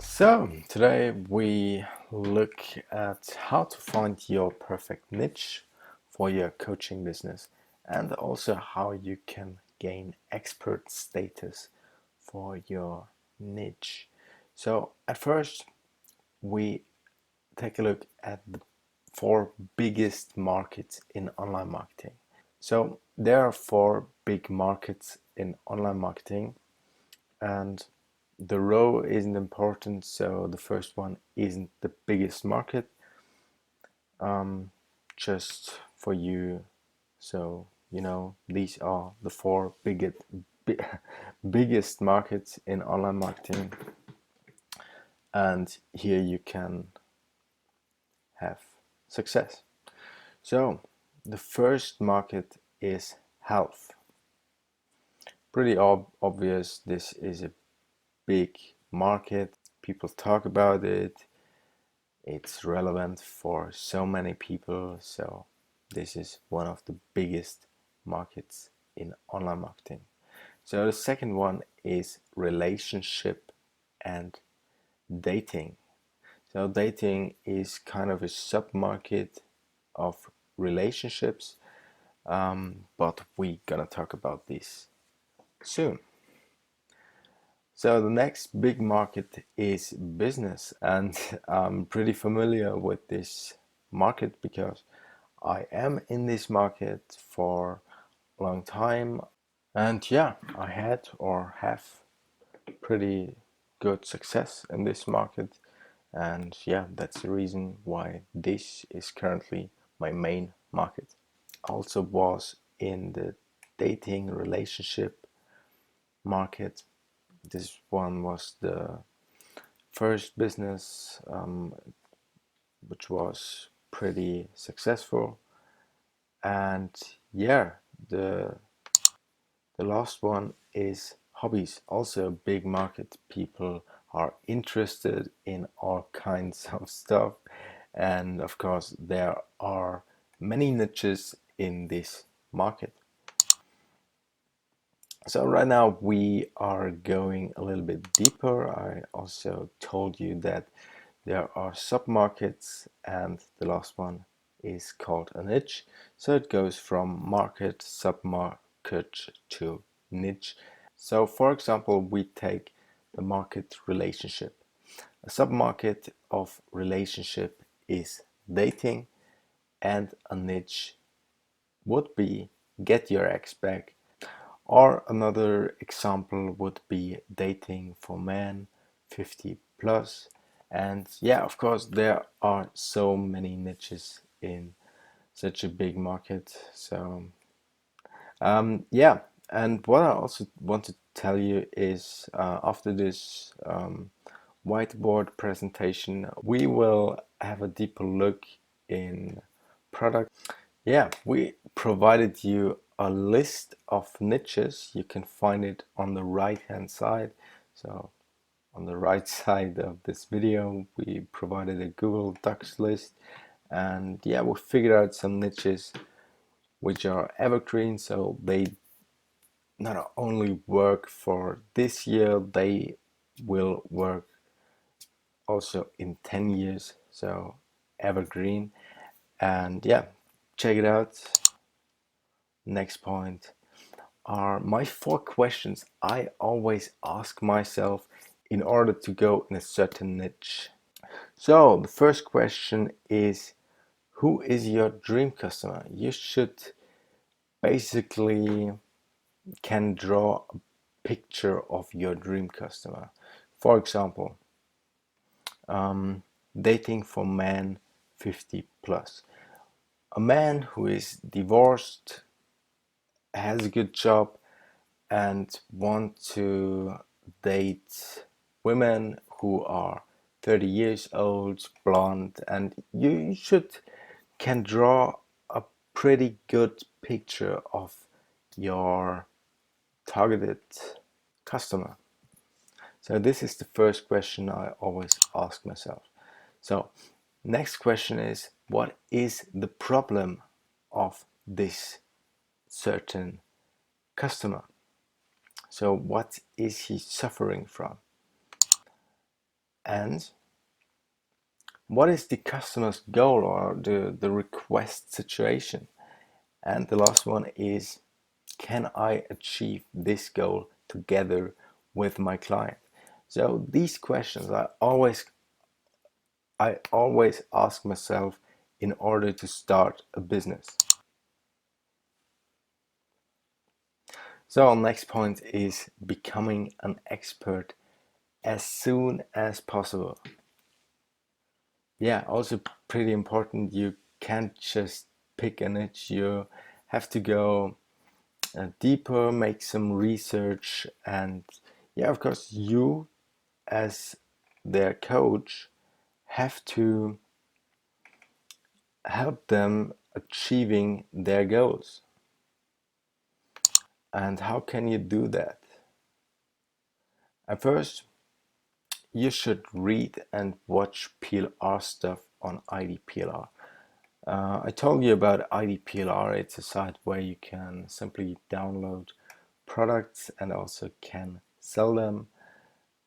So, today we look at how to find your perfect niche for your coaching business and also how you can gain expert status for your niche. So, at first, we take a look at the four biggest markets in online marketing. So, there are four big markets in online marketing, and the row isn't important, so the first one isn't the biggest market, just for you. So these are the four biggest markets in online marketing, and here you can have success. So the first market is health. Pretty obvious, this is a big market. People talk about it. It's relevant for so many people. So this is one of the biggest markets in online marketing. So the second one is relationship and dating. So dating is kind of a sub-market of relationships, but we're gonna talk about this soon. So the next big market is business, and I'm pretty familiar with this market because I am in this market for a long time. And yeah, I had or have pretty good success in this market. And yeah, that's the reason why this is currently my main market. Also was in the dating relationship market. This one was the first business, which was pretty successful. And yeah, the the last one is hobbies, also a big market. People are interested in all kinds of stuff, and of course there are many niches in this market. So right now we are going a little bit deeper. I also told you that there are submarkets, and the last one is called a niche. So it goes from market, submarket to niche. So for example, we take the market relationship. A submarket of relationship is dating, and a niche would be get your ex back. Or another example would be dating for men 50 plus. And yeah, of course, there are so many niches in such a big market. So, yeah. And what I also want to tell you is after this whiteboard presentation, we will have a deeper look in product. Yeah, we provided you a list of niches. You can find it on the right hand side. So on the right side of this video, we provided a Google Docs list, and yeah, we figured out some niches which are evergreen, so they not only work for this year, they will work also in 10 years, so evergreen. And yeah, check it out. Next point are my four questions I always ask myself in order to go in a certain niche. So the first question is, who is your dream customer? You should basically can draw a picture of your dream customer. For example, dating for men 50 plus. A man who is divorced, has a good job, and want to date women who are 30 years old, blonde, and you should can draw a pretty good picture of your targeted customer. So this is the first question I always ask myself. So next question is, what is the problem of this certain customer? So what is he suffering from? And what is the customer's goal or the request situation? And the last one is, can I achieve this goal together with my client? So these questions I always ask myself in order to start a business. So our next point is becoming an expert as soon as possible. Yeah, also pretty important. You can't just pick a niche. You have to go deeper, make some research, and yeah, of course, you as their coach have to help them achieving their goals. And how can you do that? At first, you should read and watch PLR stuff on IDPLR. I told you about IDPLR. It's a site where you can simply download products and also can sell them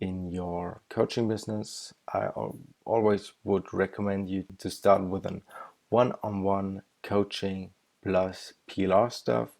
in your coaching business. I always would recommend you to start with an one-on-one coaching plus PLR stuff.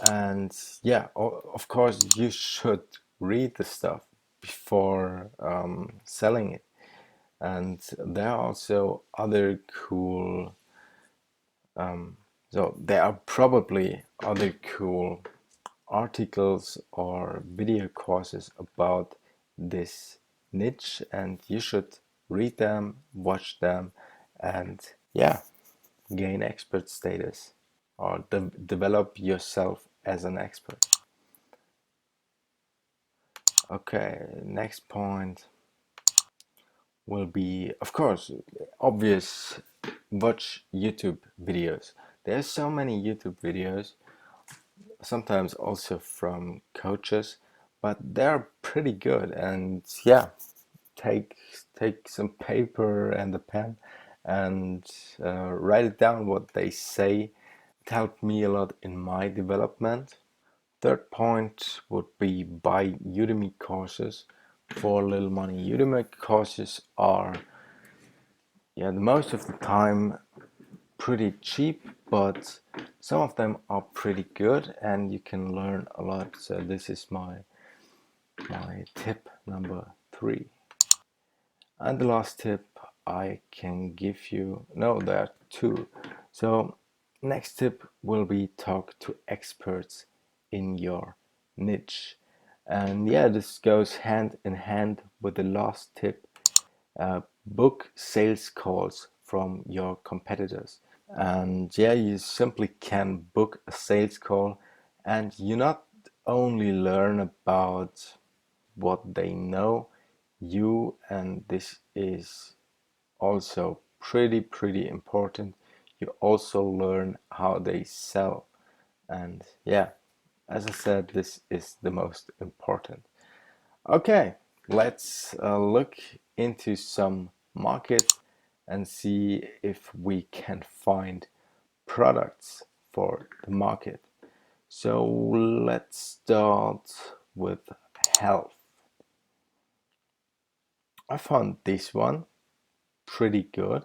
And yeah, of course, you should read the stuff before selling it. And there are also other cool, so there are probably other cool articles or video courses about this niche, and you should read them, watch them, and yeah, gain expert status or develop yourself as an expert. Okay, next point will be, of course, obvious, watch YouTube videos. There's so many YouTube videos, sometimes also from coaches, but they're pretty good. And yeah, take some paper and a pen and write it down what they say. It helped me a lot in my development. Third point would be buy Udemy courses for little money. Udemy courses are, yeah, the most of the time pretty cheap, but some of them are pretty good and you can learn a lot. So this is my tip number 3. And the last tip I can give you, no, there are 2. So next tip will be talk to experts in your niche. And yeah, this goes hand in hand with the last tip. Book sales calls from your competitors. And yeah, you simply can book a sales call and you not only learn about what they know, and this is also pretty important, you also learn how they sell. And yeah, as I said, this is the most important. Okay, let's look into some markets and see if we can find products for the market. So let's start with health. I found this one pretty good.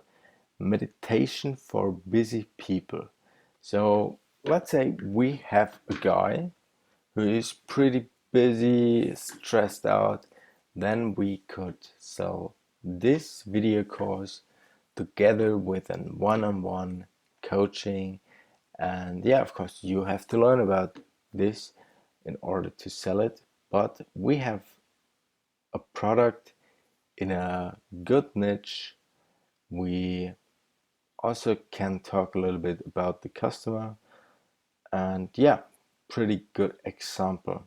Meditation for busy people. So let's say we have a guy who is pretty busy, stressed out. Then we could sell this video course together with a one-on-one coaching. And yeah, of course, you have to learn about this in order to sell it. But we have a product in a good niche. We also can talk a little bit about the customer. And yeah, pretty good example.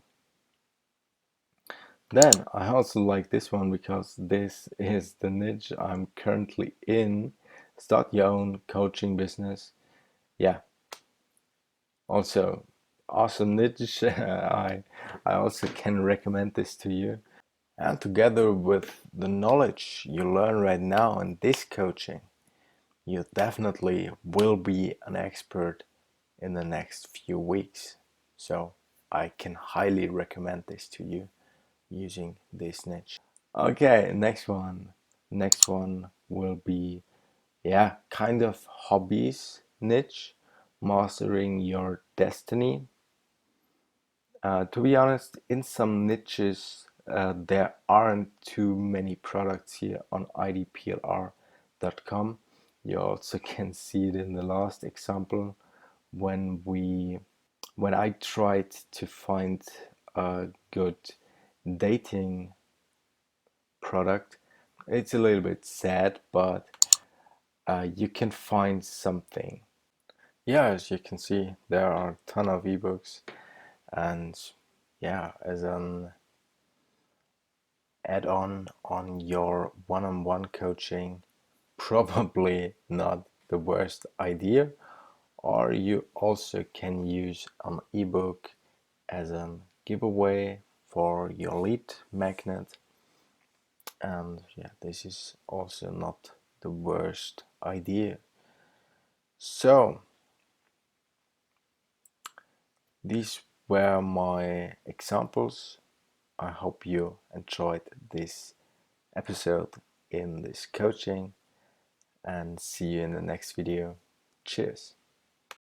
Then I also like this one because this is the niche I'm currently in. Start your own coaching business. Yeah, also awesome niche. I also can recommend this to you. And together with the knowledge you learn right now in this coaching, you definitely will be an expert in the next few weeks. So I can highly recommend this to you using this niche. Okay, next one. Next one will be, yeah, kind of hobbies niche, mastering your destiny. To be honest, in some niches, there aren't too many products here on idplr.com. You also can see it in the last example when we when I tried to find a good dating product. It's a little bit sad, but you can find something. Yeah, as you can see, there are a ton of ebooks, and yeah, as an add-on on your one-on-one coaching, probably not the worst idea. Or you also can use an ebook as a giveaway for your lead magnet. And yeah, this is also not the worst idea. So these were my examples. I hope you enjoyed this episode in this coaching, and see you in the next video. Cheers.